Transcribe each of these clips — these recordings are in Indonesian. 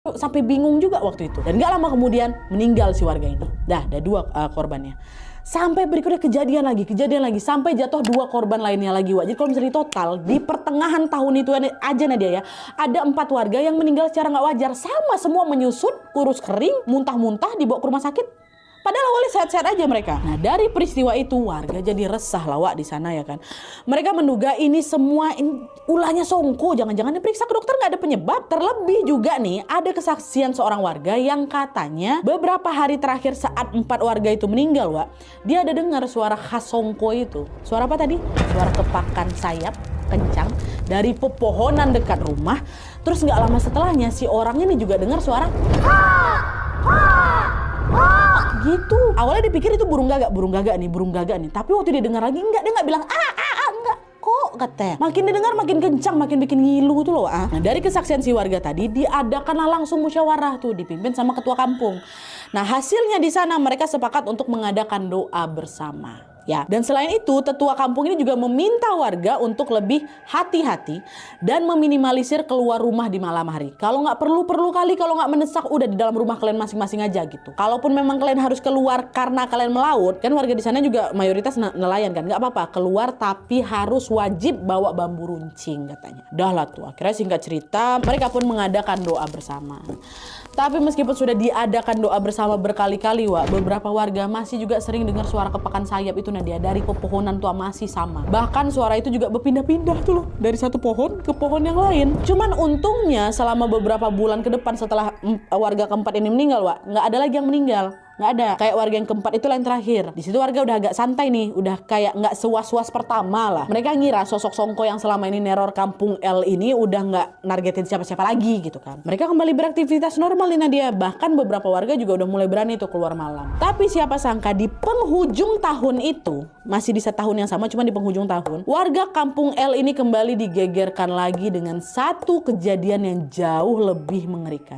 sampai bingung juga waktu itu. Dan gak lama kemudian meninggal si warga ini. Dah, ada 2 korbannya. Sampai berikutnya kejadian lagi, sampai jatuh 2 korban lainnya lagi, Wak. Jadi kalau misalnya total di pertengahan tahun itu aja Nadia ya, ada 4 warga yang meninggal secara nggak wajar, sama semua menyusut, kurus kering, muntah-muntah, dibawa ke rumah sakit. Padahal awalnya sehat-sehat aja mereka. Nah, dari peristiwa itu warga jadi resah lah, Wak, di sana ya kan. Mereka menduga ini semua ulahnya Songko. Jangan-jangan diperiksa ke dokter nggak ada penyebab. Terlebih juga nih, ada kesaksian seorang warga yang katanya beberapa hari terakhir saat 4 warga itu meninggal, Wak, dia ada dengar suara khas Songko itu. Suara apa tadi? Suara kepakan sayap kencang dari pepohonan dekat rumah. Terus nggak lama setelahnya si orang ini juga dengar suara gitu. Awalnya dipikir itu burung gagak nih. Tapi waktu dia dengar lagi enggak, dia nggak bilang enggak kok katanya. Makin didengar makin kencang, makin bikin ngilu tuh loh. Nah, dari kesaksian si warga tadi diadakanlah langsung musyawarah tuh, dipimpin sama ketua kampung. Nah, hasilnya di sana mereka sepakat untuk mengadakan doa bersama. Ya, dan selain itu, tetua kampung ini juga meminta warga untuk lebih hati-hati dan meminimalisir keluar rumah di malam hari. Kalau nggak perlu kali, kalau nggak mendesak, udah di dalam rumah kalian masing-masing aja gitu. Kalaupun memang kalian harus keluar karena kalian melaut, kan warga di sana juga mayoritas nelayan kan, nggak apa-apa keluar, tapi harus wajib bawa bambu runcing katanya. Udah lah tuh, akhirnya singkat cerita, mereka pun mengadakan doa bersama. Tapi meskipun sudah diadakan doa bersama berkali-kali, Wak, beberapa warga masih juga sering dengar suara kepakan sayap itu Nadia dari pepohonan tua masih sama. Bahkan suara itu juga berpindah-pindah tuh loh, dari satu pohon ke pohon yang lain. Cuman untungnya selama beberapa bulan ke depan setelah warga keempat ini meninggal, Wak, nggak ada lagi yang meninggal. Nggak ada. Kayak warga yang keempat itu yang terakhir. Di situ warga udah agak santai nih, udah kayak nggak sewas-was pertama lah. Mereka ngira sosok Songko yang selama ini neror kampung L ini udah nggak nargetin siapa-siapa lagi gitu kan. Mereka kembali beraktivitas normal nih Nadia. Bahkan beberapa warga juga udah mulai berani tuh keluar malam. Tapi siapa sangka di penghujung tahun itu, masih di tahun yang sama cuma di penghujung tahun, warga kampung L ini kembali digegerkan lagi dengan satu kejadian yang jauh lebih mengerikan.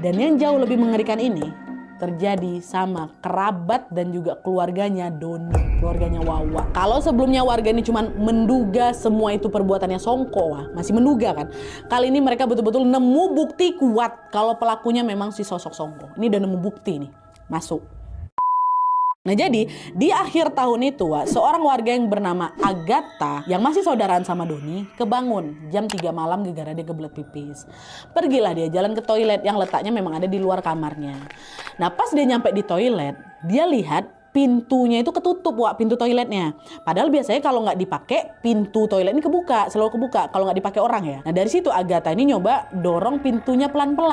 Dan yang jauh lebih mengerikan ini terjadi sama kerabat dan juga keluarganya Doni, keluarganya Wawa. Kalau sebelumnya warga ini cuma menduga semua itu perbuatannya Songko, Wah, masih menduga kan. Kali ini mereka betul-betul nemu bukti kuat kalau pelakunya memang si sosok Songko. Ini udah nemu bukti nih, masuk. Nah jadi di akhir tahun itu, Wak, seorang warga yang bernama Agatha yang masih saudaraan sama Doni kebangun jam 3 malam gara-gara dia kebelet pipis. Pergilah dia jalan ke toilet yang letaknya memang ada di luar kamarnya. Nah pas dia nyampe di toilet, dia lihat pintunya itu ketutup, Wak, pintu toiletnya. Padahal biasanya kalau nggak dipakai, pintu toilet ini kebuka, selalu kebuka kalau nggak dipakai orang ya. Nah dari situ Agatha ini nyoba dorong pintunya pelan-pelan.